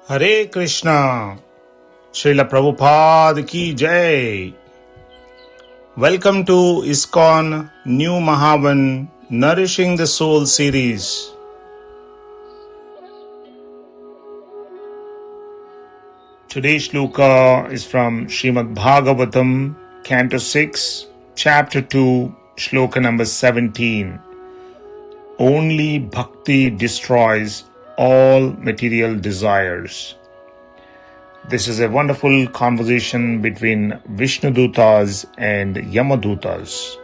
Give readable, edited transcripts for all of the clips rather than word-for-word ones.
Hare Krishna, Srila Prabhupada ki Jai. Welcome to ISKCON New Mahavan Nourishing the Soul series. Today's shloka is from Srimad Bhagavatam, Canto 6, Chapter 2, Shloka number 17. Only bhakti destroys all material desires. This is a wonderful conversation between Vishnudutas and Yamadutas.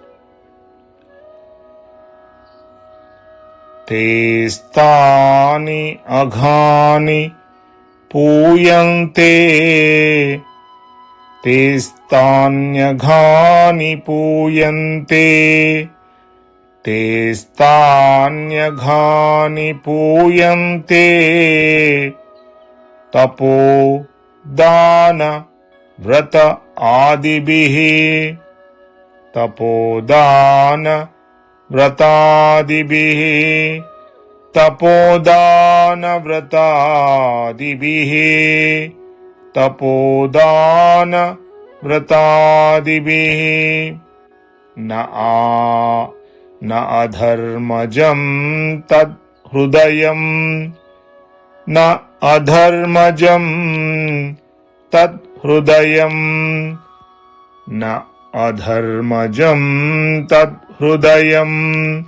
Te stani aghani puyante, te stanyaghani puyante, te stanyaghani puyante, tapo dana vrata adibihi, tapodana vratadibihi, tapodana vratadibihi, tapodana vratadibihi. Na adharmajam tad hrudayam, na adharmajam tad hrudayam, na adharmajam tad hrudayam,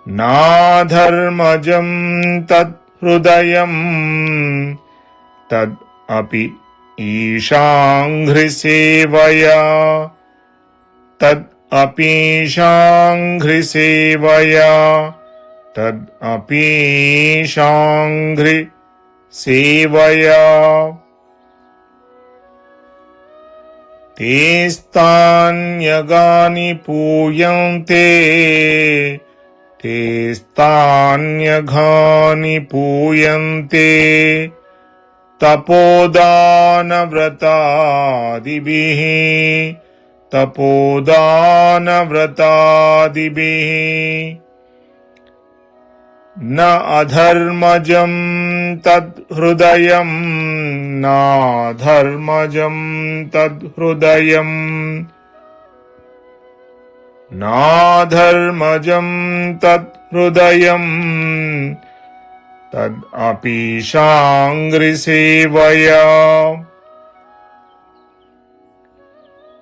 na dharmajam tad hrudayam, tad api ishangri sevaya, tad api shangri sevaya, tad api shangri sevaya. Te stanyagani puyante, te stanyagani puyante, tapodana vratadibihi, tapodana vratadibihi. Na adharmajam tad hrudayam, na dharmajam tad hrudayam, na dharmajam tad hrudayam, tad api shangri sevaya,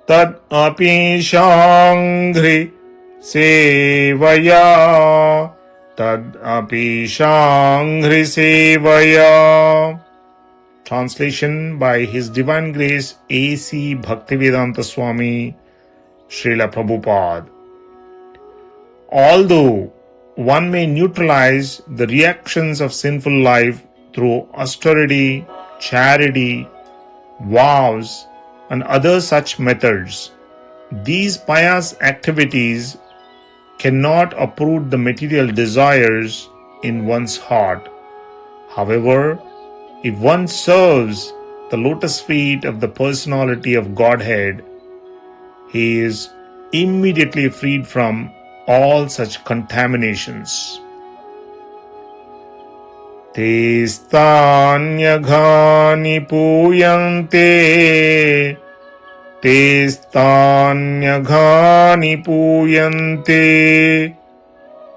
tad api shangri sevaya, tad api shangri sevaya. Translation by His Divine Grace A.C. Bhaktivedanta Swami Srila Prabhupada. Although one may neutralize the reactions of sinful life through austerity, charity, vows, and other such methods, these pious activities cannot uproot the material desires in one's heart. However, if one serves the lotus feet of the personality of Godhead, he is immediately freed from all such contaminations. Te stanyagani puyante, te stanyagani puyante,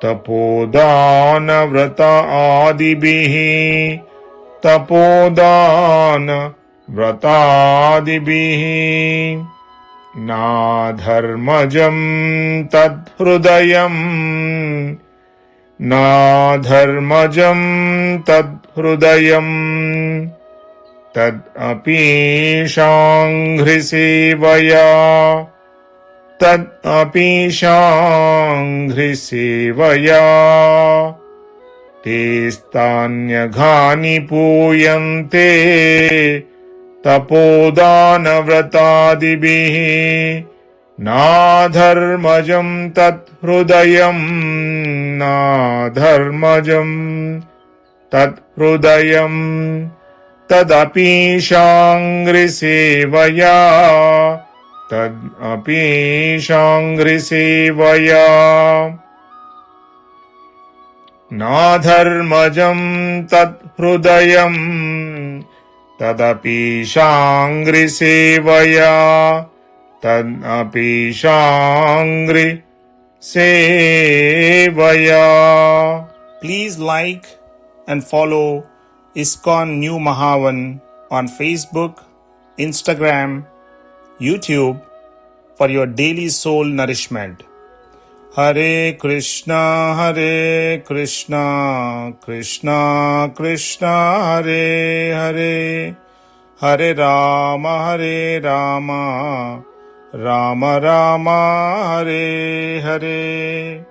tapodana vrata adibihi, tapodana vratadibihi. Na dharmajam tad hrudayam, na dharmajam tad hrudayam, tad api shangri sevaya, tad api shangri sevaya. Te stanyagani puyante, tapodana vratadibihi, na dharmajam tat hrudayam, na dharmajam tat hrudayam, tadapi shangri sevaya, tadapi shangri sevaya. Na dharmajam tat hrudayam, तदपि शाङ्घ्रि सेवया तदपि शाङ्घ्रि सेवया. Please like and follow ISKCON New Mahavan on Facebook, Instagram, YouTube for your daily soul nourishment. Hare Krishna, Krishna Krishna, Hare Hare, Hare Rama, Rama Rama, Hare Hare.